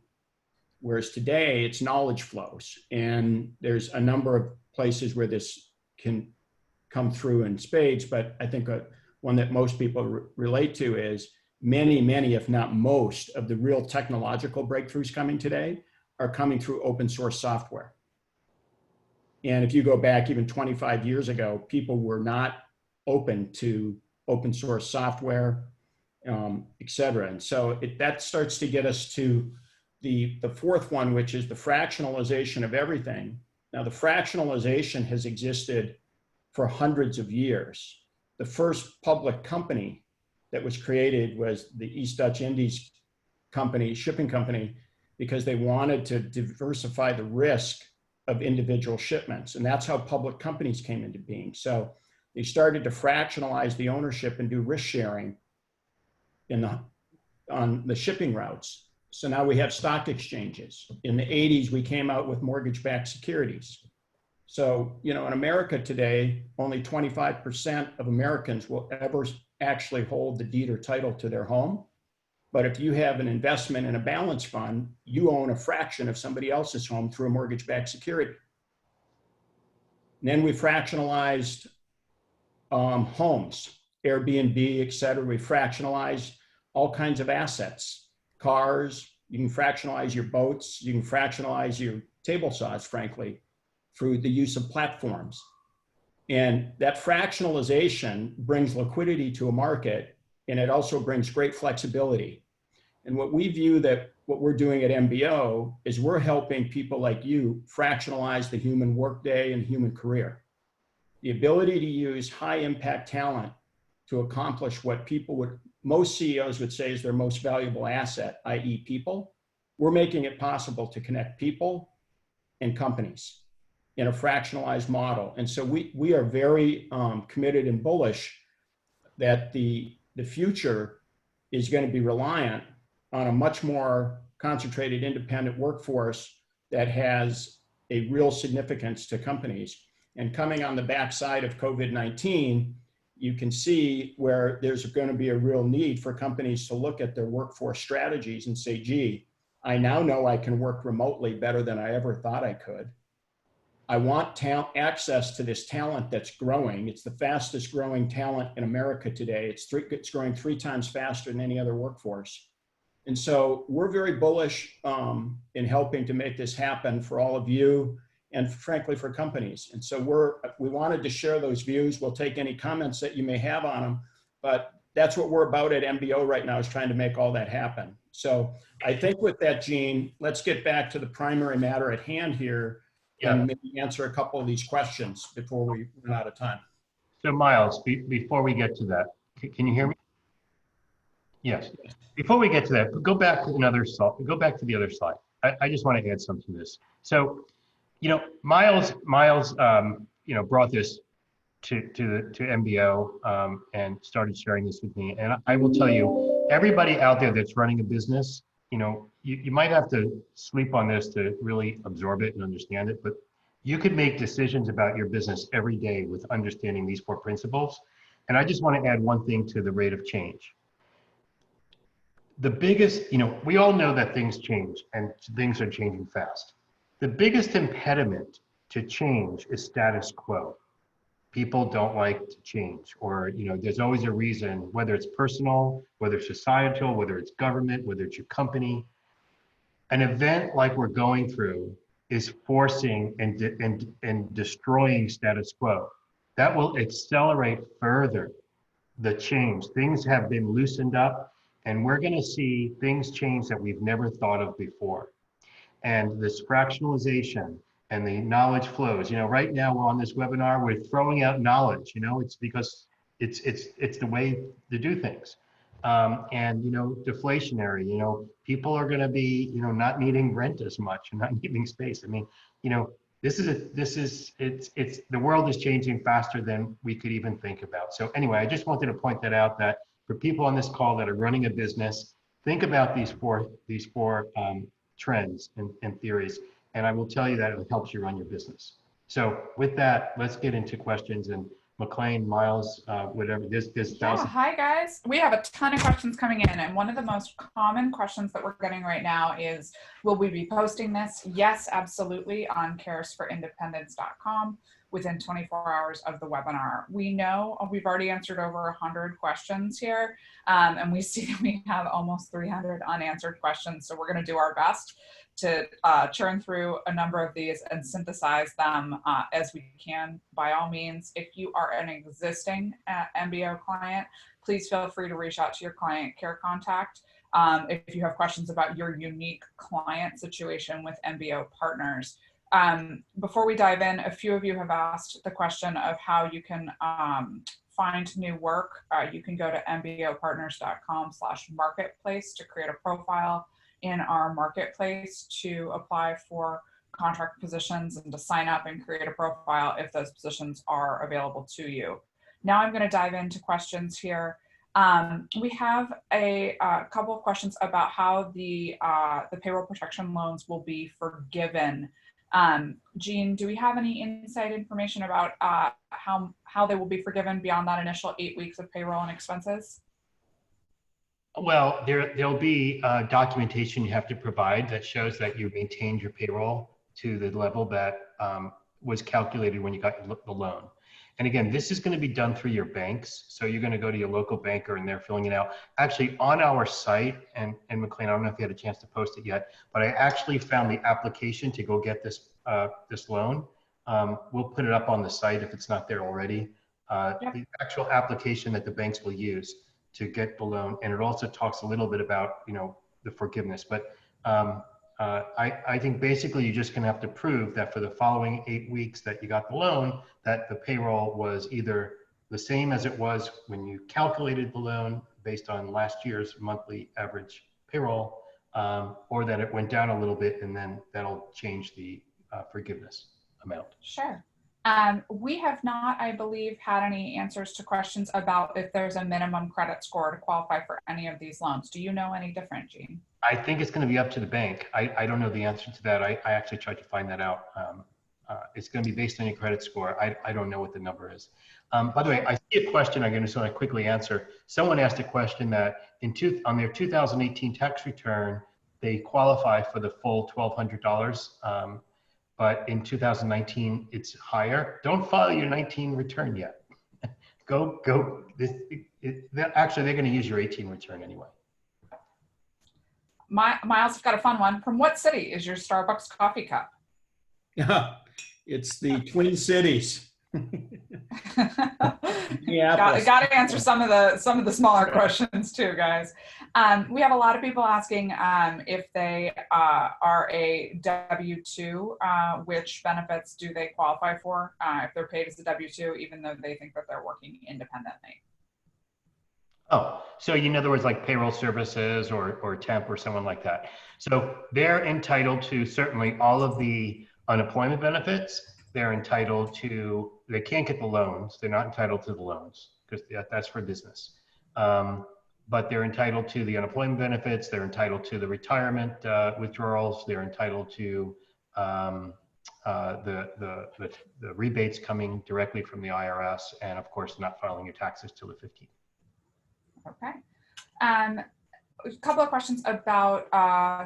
Whereas today, it's knowledge flows. And there's a number of places where this can come through in spades, but I think one that most people relate to is many, if not most, of the real technological breakthroughs coming today are coming through open source software. And if you go back even 25 years ago, people were not open to open source software, et cetera. And so that starts to get us to the fourth one, which is the fractionalization of everything. Now, the fractionalization has existed for hundreds of years. The first public company that was created was the East Dutch Indies company, shipping company, because they wanted to diversify the risk of individual shipments. And that's how public companies came into being. So they started to fractionalize the ownership and do risk sharing on the shipping routes. So now we have stock exchanges. In the 80s, we came out with mortgage-backed securities. So, in America today, only 25% of Americans will ever actually hold the deed or title to their home. But if you have an investment in a balance fund, you own a fraction of somebody else's home through a mortgage-backed security. And then we fractionalized homes, Airbnb, et cetera. We fractionalized all kinds of assets, cars. You can fractionalize your boats. You can fractionalize your table saws, frankly, through the use of platforms. And that fractionalization brings liquidity to a market, and it also brings great flexibility. And what we view that what we're doing at MBO is we're helping people like you fractionalize the human workday and human career. The ability to use high impact talent to accomplish what most CEOs would say is their most valuable asset, i.e. people. We're making it possible to connect people and companies in a fractionalized model. And so we are very committed and bullish that the future is going to be reliant on a much more concentrated independent workforce that has a real significance to companies. And coming on the backside of COVID-19, you can see where there's going to be a real need for companies to look at their workforce strategies and say, gee, I now know I can work remotely better than I ever thought I could. I want access to this talent that's growing. It's the fastest growing talent in America today. It's growing 3 times faster than any other workforce. And so we're very bullish in helping to make this happen for all of you and frankly for companies. And so we wanted to share those views. We'll take any comments that you may have on them, but that's what we're about at MBO right now, is trying to make all that happen. So I think with that, Gene, let's get back to the primary matter at hand here. Yeah. And maybe answer a couple of these questions before we run out of time. So Miles, before we get to that, can you hear me? Yes. Before we get to that, go back to another slide. Go back to the other slide. I just want to add something to this. So, Miles, brought this to MBO and started sharing this with me. And I will tell you, everybody out there that's running a business, you might have to sleep on this to really absorb it and understand it, but you could make decisions about your business every day with understanding these 4 principles. And I just want to add one thing to the rate of change. The biggest, we all know that things change and things are changing fast. The biggest impediment to change is status quo. People don't like to change, or there's always a reason, whether it's personal, whether it's societal, whether it's government, whether it's your company. An event like we're going through is forcing and destroying status quo. That will accelerate further the change. Things have been loosened up, and we're going to see things change that we've never thought of before. And this fractionalization and the knowledge flows. Right now we're on this webinar, we're throwing out knowledge. It's because it's the way to do things. And deflationary. People are going to be not needing rent as much and not needing space. I mean, the world is changing faster than we could even think about. So anyway, I just wanted to point that out, that for people on this call that are running a business, think about these four trends and theories, and I will tell you that it helps you run your business. So with that, let's get into questions. And McLean, Miles, whatever, there's thousands. Hi guys. We have a ton of questions coming in, and one of the most common questions that we're getting right now is, will we be posting this? Yes, absolutely, on caresforindependence.com within 24 hours of the webinar. We know we've already answered over 100 questions here, and we see that we have almost 300 unanswered questions. So we're going to do our best to churn through a number of these and synthesize them as we can. By all means, if you are an existing MBO client, please feel free to reach out to your client care contact. If you have questions about your unique client situation with MBO Partners. Before we dive in, a few of you have asked the question of how you can find new work. You can go to mbopartners.com/marketplace to create a profile in our marketplace, to apply for contract positions, and to sign up and create a profile if those positions are available to you. Now I'm going to dive into questions here. We have a couple of questions about how the payroll protection loans will be forgiven. Jean, do we have any inside information about how they will be forgiven beyond that initial 8 weeks of payroll and expenses? Well, there'll be documentation you have to provide that shows that you maintained your payroll to the level that was calculated when you got the loan. And again, this is going to be done through your banks. So you're going to go to your local banker and they're filling it out. Actually, on our site, and McLean, I don't know if you had a chance to post it yet, but I actually found the application to go get this loan. We'll put it up on the site if it's not there already. Yep. The actual application that the banks will use to get the loan, and it also talks a little bit about the forgiveness. But I think basically you're just going to have to prove that for the following 8 weeks that you got the loan, that the payroll was either the same as it was when you calculated the loan based on last year's monthly average payroll, or that it went down a little bit, and then that'll change the forgiveness amount. Sure. We have not, I believe, had any answers to questions about if there's a minimum credit score to qualify for any of these loans. Do you know any different, Jean? I think it's going to be up to the bank. I don't know the answer to that. I actually tried to find that out. It's going to be based on your credit score. I don't know what the number is. By the way, I see a question I'm going to quickly answer. Someone asked a question that on their 2018 tax return, they qualify for the full $1,200. But in 2019, it's higher. Don't file your 19 return yet. Go. Actually, they're going to use your 18 return anyway. Miles, I've got a fun one. From what city is your Starbucks coffee cup? Yeah, it's the Twin Cities. Got to answer some of the smaller questions too, guys. We have a lot of people asking if they are a W-2, which benefits do they qualify for if they're paid as a W-2, even though they think that they're working independently. Oh, so in other words, like payroll services or temp or someone like that. So they're entitled to certainly all of the unemployment benefits. They're entitled to, they can't get the loans. They're not entitled to the loans because that's for business. But they're entitled to the unemployment benefits. They're entitled to the retirement withdrawals. They're entitled to the rebates coming directly from the IRS, and of course, not filing your taxes till the 15th. Okay. A couple of questions about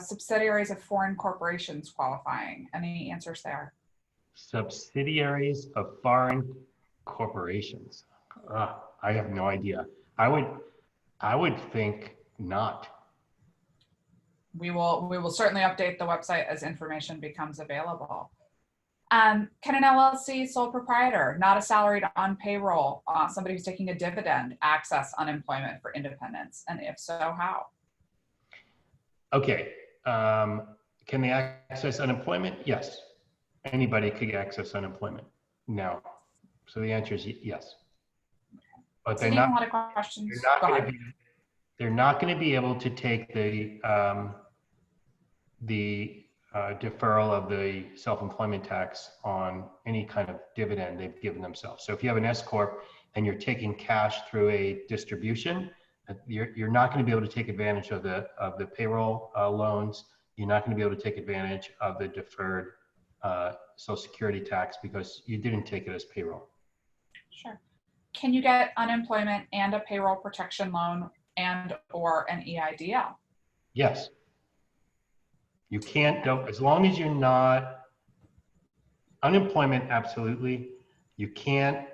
subsidiaries of foreign corporations qualifying. Any answers there? Subsidiaries of foreign corporations. I have no idea. I would think not. We will certainly update the website as information becomes available. Can an LLC sole proprietor, not a salaried on payroll, somebody who's taking a dividend, access unemployment for independence? And if so, how? Okay. Can they access unemployment? Yes. Anybody could access unemployment. No. So the answer is yes. But they're not. A lot of questions. They're not going to be able to take the deferral of the self-employment tax on any kind of dividend they've given themselves. So if you have an S corp and you're taking cash through a distribution, you're not going to be able to take advantage of the payroll loans. You're not going to be able to take advantage of the deferred Social Security tax because you didn't take it as payroll. Sure. Can you get unemployment and a payroll protection loan and or an EIDL? Yes. You can't, as long as you're not, unemployment, absolutely. You can't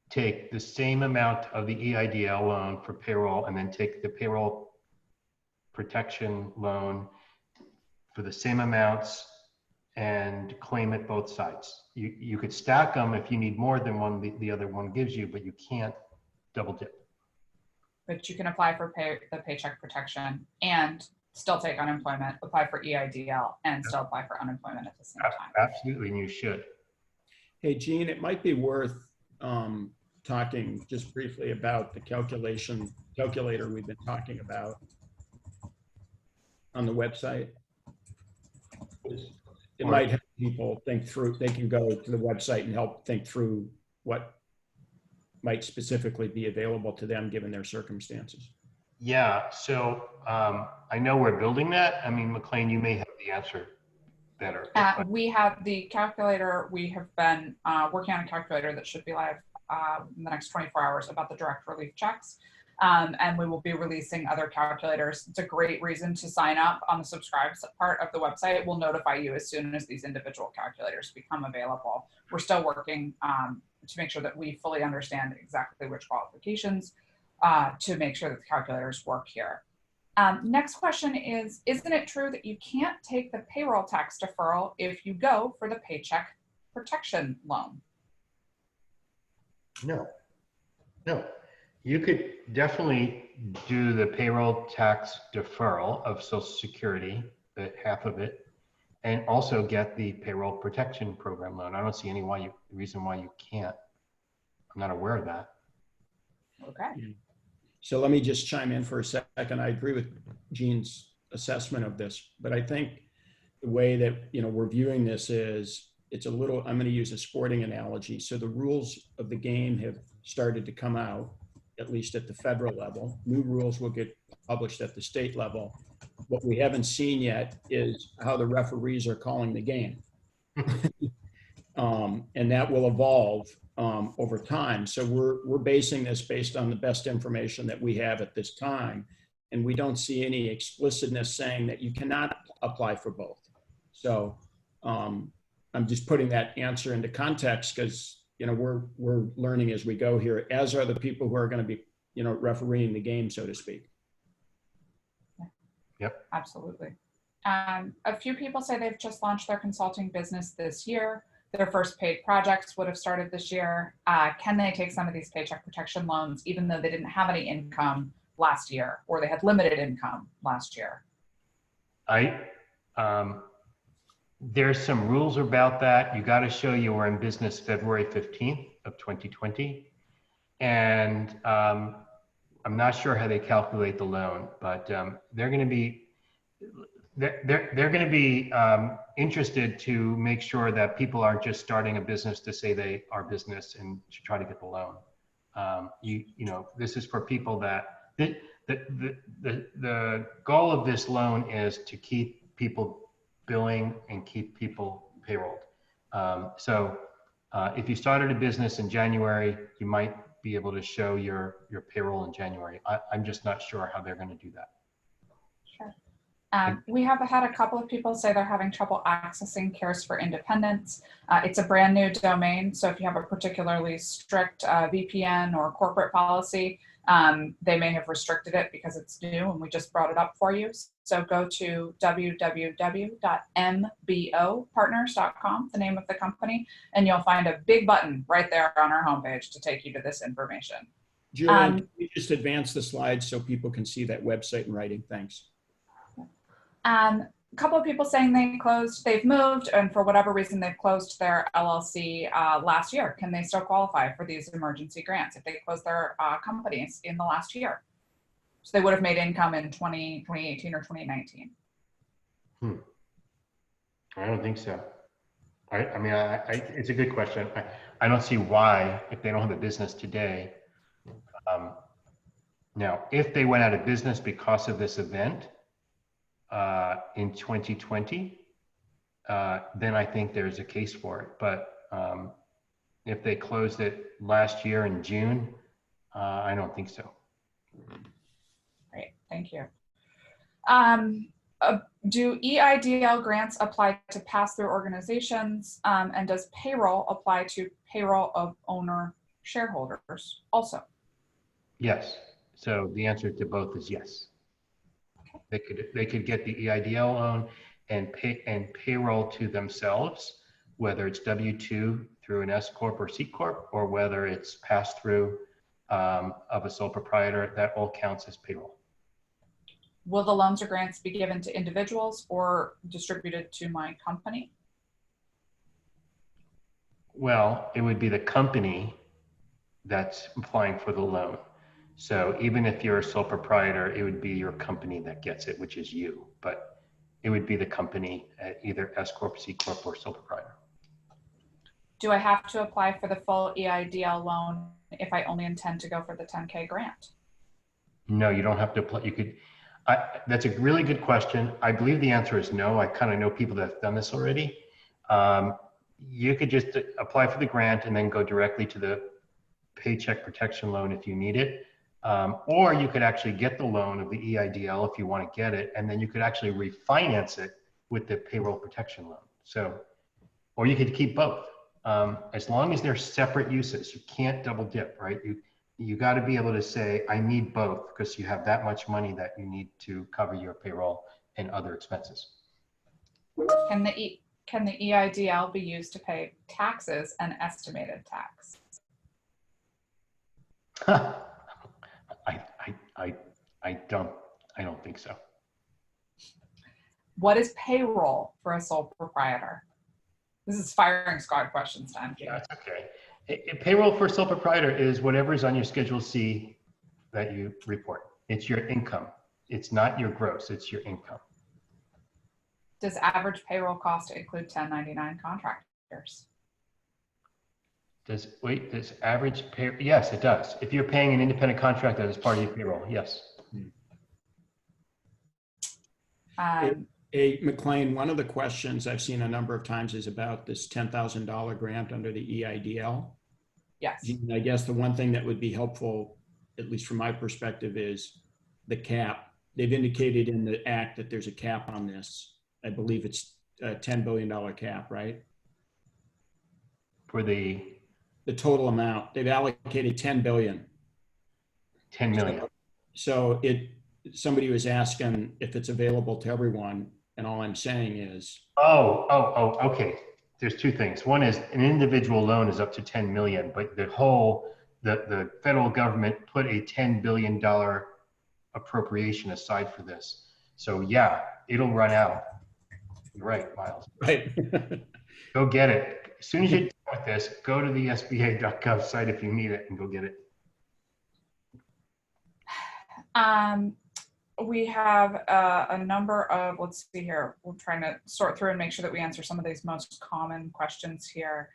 take the same amount of the EIDL loan for payroll and then take the payroll protection loan for the same amounts and claim it both sides. You could stack them if you need more than one the other one gives you, but you can't double dip. But you can apply for the paycheck protection and still take unemployment, apply for EIDL, and still apply for unemployment at the same time. Absolutely, and you should. Hey, Gene, it might be worth talking just briefly about the calculator we've been talking about on the website. It might help people think through, they can go to the website and help think through what might specifically be available to them given their circumstances. Yeah, so I know we're building that. I mean, McLean, you may have the answer better. We have the calculator. We have been working on a calculator that should be live in the next 24 hours about the direct relief checks. And we will be releasing other calculators. It's a great reason to sign up on the subscribe part of the website. We'll notify you as soon as these individual calculators become available. We're still working to make sure that we fully understand exactly which qualifications to make sure that the calculators work here. Next question is, isn't it true that you can't take the payroll tax deferral if you go for the paycheck protection loan? No. You could definitely do the payroll tax deferral of Social Security, half of it, and also get the payroll protection program loan. I don't see any reason why you can't. I'm not aware of that. Okay. So let me just chime in for a second. I agree with Gene's assessment of this, but I think the way that we're viewing this is it's a little, I'm going to use a sporting analogy. So the rules of the game have started to come out, at least at the federal level. New rules will get published at the state level. What we haven't seen yet is how the referees are calling the game. And that will evolve over time. So we're basing this based on the best information that we have at this time. And we don't see any explicitness saying that you cannot apply for both. So I'm just putting that answer into context because we're learning as we go here, as are the people who are going to be refereeing the game, so to speak. Yep, absolutely. A few people say they've just launched their consulting business this year. Their first paid projects would have started this year. Can they take some of these paycheck protection loans even though they didn't have any income last year or they had limited income last year? There's some rules about that. You got to show you were in business February 15th of 2020. And I'm not sure how they calculate the loan, but they're going to be interested to make sure that people aren't just starting a business to say they are business and to try to get the loan. This is for people that the goal of this loan is to keep people billing and keep people payrolled. If you started a business in January, you might be able to show your payroll in January. I'm just not sure how they're going to do that. Sure. We have had a couple of people say they're having trouble accessing Cares for Independence. It's a brand new domain, so if you have a particularly strict VPN or corporate policy, they may have restricted it because it's new and we just brought it up for you. So go to www.mbopartners.com, the name of the company, and you'll find a big button right there on our homepage to take you to this information. Julian, can you just advance the slides so people can see that website in writing? Thanks. A couple of people saying they've moved, and for whatever reason they've closed their LLC last year. Can they still qualify for these emergency grants if they closed their companies in the last year? So they would have made income in 2018 or 2019. I don't think so. I mean, it's a good question. I don't see why, if they don't have a business today. Now, if they went out of business because of this event, in 2020, then I think there's a case for it. But if they closed it last year in June, I don't think so. Great, thank you. Do EIDL grants apply to pass-through organizations, and does payroll apply to payroll of owner shareholders also? Yes. So the answer to both is yes. They could get the EIDL loan and payroll to themselves, whether it's W-2 through an S Corp or C Corp, or whether it's passed through of a sole proprietor. That all counts as payroll. Will the loans or grants be given to individuals or distributed to my company? Well, it would be the company that's applying for the loan. So even if you're a sole proprietor, it would be your company that gets it, which is you. But it would be the company, either S Corp, C Corp, or sole proprietor. Do I have to apply for the full EIDL loan if I only intend to go for the 10K grant? No, you don't have to apply. You could. That's a really good question. I believe the answer is no. I kind of know people that have done this already. You could just apply for the grant and then go directly to the Paycheck Protection Loan if you need it. Or you could actually get the loan of the EIDL if you want to get it, and then you could actually refinance it with the payroll protection loan. So, or you could keep both. As long as they're separate uses, you can't double dip, right? You got to be able to say, I need both, because you have that much money that you need to cover your payroll and other expenses. Can the EIDL be used to pay taxes and estimated tax? I don't think so. What is payroll for a sole proprietor? This is firing squad questions time. Yeah, that's okay. Payroll for sole proprietor is whatever is on your Schedule C that you report. It's your income. It's not your gross, it's your income. Does average payroll cost include 1099 contractors? Does average pay? Yes, it does. If you're paying an independent contractor as part of your payroll, yes. Hey, McLean, one of the questions I've seen a number of times is about this $10,000 grant under the EIDL. Yes. I guess the one thing that would be helpful, at least from my perspective, is the cap. They've indicated in the act that there's a cap on this. I believe it's a $10 billion cap, right? For the total amount. They've allocated 10 billion. 10 million. So somebody was asking if it's available to everyone, and all I'm saying is. Okay. There's two things. One is an individual loan is up to 10 million, but the federal government put a $10 billion appropriation aside for this. So yeah, it'll run out. You're right, Miles. Right. Go get it. As soon as you're done with this, go to the SBA.gov site if you need it and go get it. We have a number of, let's see here, we're trying to sort through and make sure that we answer some of these most common questions here.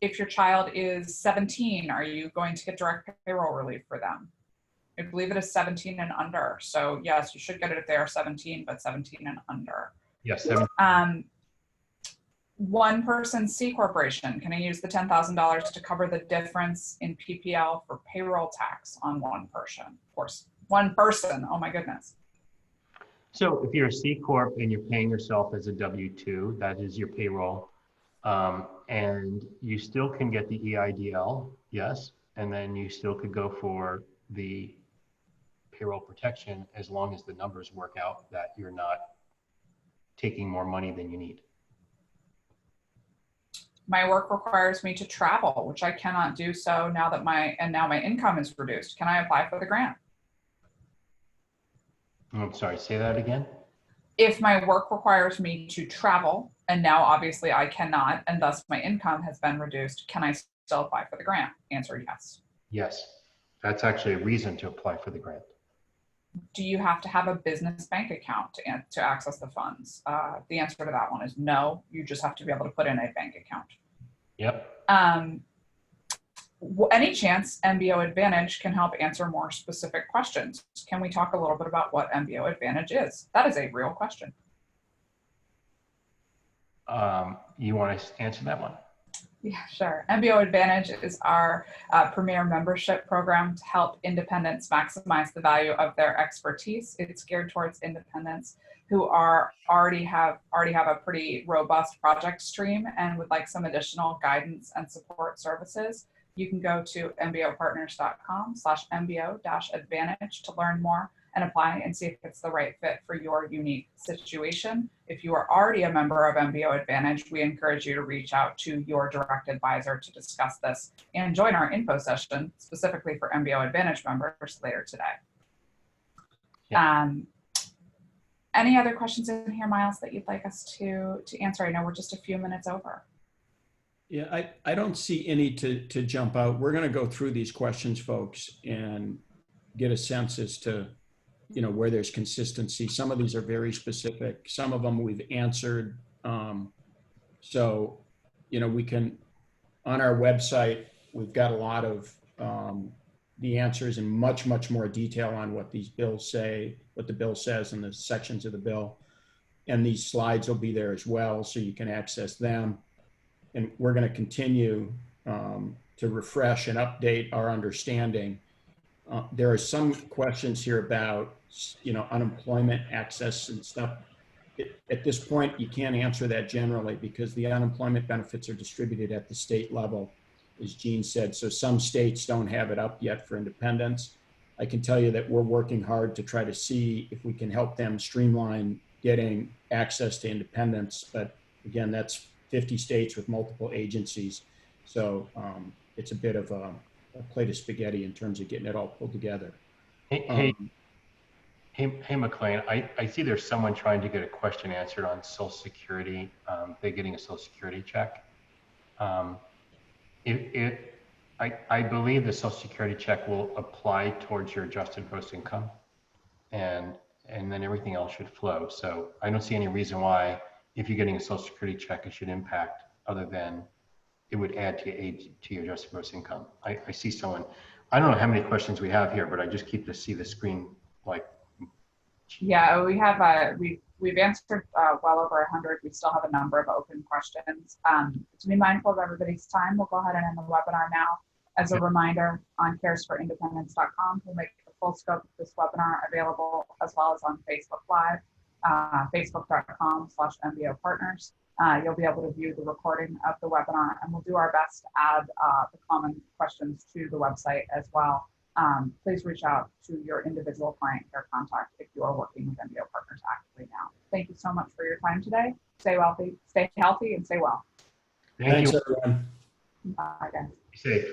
If your child is 17, are you going to get direct payroll relief for them? I believe it is 17 and under. So yes, you should get it if they are 17, but 17 and under. Yes, 17. one person C corporation, can I use the $10,000 to cover the difference in PPL for payroll tax on one person? Of course, one person, oh my goodness. So if you're a C Corp and you're paying yourself as a W-2, that is your payroll, and you still can get the EIDL, yes, and then you still could go for the payroll protection as long as the numbers work out that you're not taking more money than you need. My work requires me to travel, which I cannot do so now that my income is reduced. Can I apply for the grant? I'm sorry, say that again. If my work requires me to travel, and now obviously I cannot, and thus my income has been reduced, can I still apply for the grant? Answer, yes. Yes, that's actually a reason to apply for the grant. Do you have to have a business bank account to access the funds? The answer to that one is no. You just have to be able to put in a bank account. Yep. Any chance MBO Advantage can help answer more specific questions? Can we talk a little bit about what MBO Advantage is? That is a real question. You want to answer that one? Yeah, sure. MBO Advantage is our premier membership program to help independents maximize the value of their expertise. It's geared towards independents who already have a pretty robust project stream and would like some additional guidance and support services. You can go to mbopartners.com/MBO-advantage to learn more and apply and see if it's the right fit for your unique situation. If you are already a member of MBO Advantage, we encourage you to reach out to your direct advisor to discuss this and join our info session specifically for MBO Advantage members later today. Yeah. Any other questions in here, Miles, that you'd like us to answer? I know we're just a few minutes over. Yeah, I don't see any to jump out. We're going to go through these questions, folks, and get a sense as to, where there's consistency. Some of these are very specific. Some of them we've answered. So, we can, on our website, we've got a lot of the answers in much, much more detail on what these bills say, what the bill says, and the sections of the bill. And these slides will be there as well, so you can access them. And we're going to continue to refresh and update our understanding. There are some questions here about, unemployment access and stuff. At this point, you can't answer that generally because the unemployment benefits are distributed at the state level, as Jean said. So some states don't have it up yet for independents. I can tell you that we're working hard to try to see if we can help them streamline getting access to independents. But again, that's 50 states with multiple agencies. So it's a bit of a plate of spaghetti in terms of getting it all pulled together. Hey, McLean, I see there's someone trying to get a question answered on Social Security. They're getting a Social Security check. I believe the Social Security check will apply towards your adjusted gross income, and then everything else should flow. So I don't see any reason why, if you're getting a Social Security check, it should impact other than it would add to your adjusted gross income. I see someone, I don't know how many questions we have here, but I just keep to see the screen like. Yeah, we have we've answered well over 100. We still have a number of open questions. To be mindful of everybody's time, we'll go ahead and end the webinar now. As a reminder, on caresforindependence.com, we'll make the full scope of this webinar available, as well as on Facebook Live, facebook.com/MBO Partners. You'll be able to view the recording of the webinar, and we'll do our best to add the common questions to the website as well. Please reach out to your individual client care contact if you are working with MBO Partners actively now. Thank you so much for your time today. Stay healthy, and stay well. Thanks, everyone. Bye, guys. Be safe.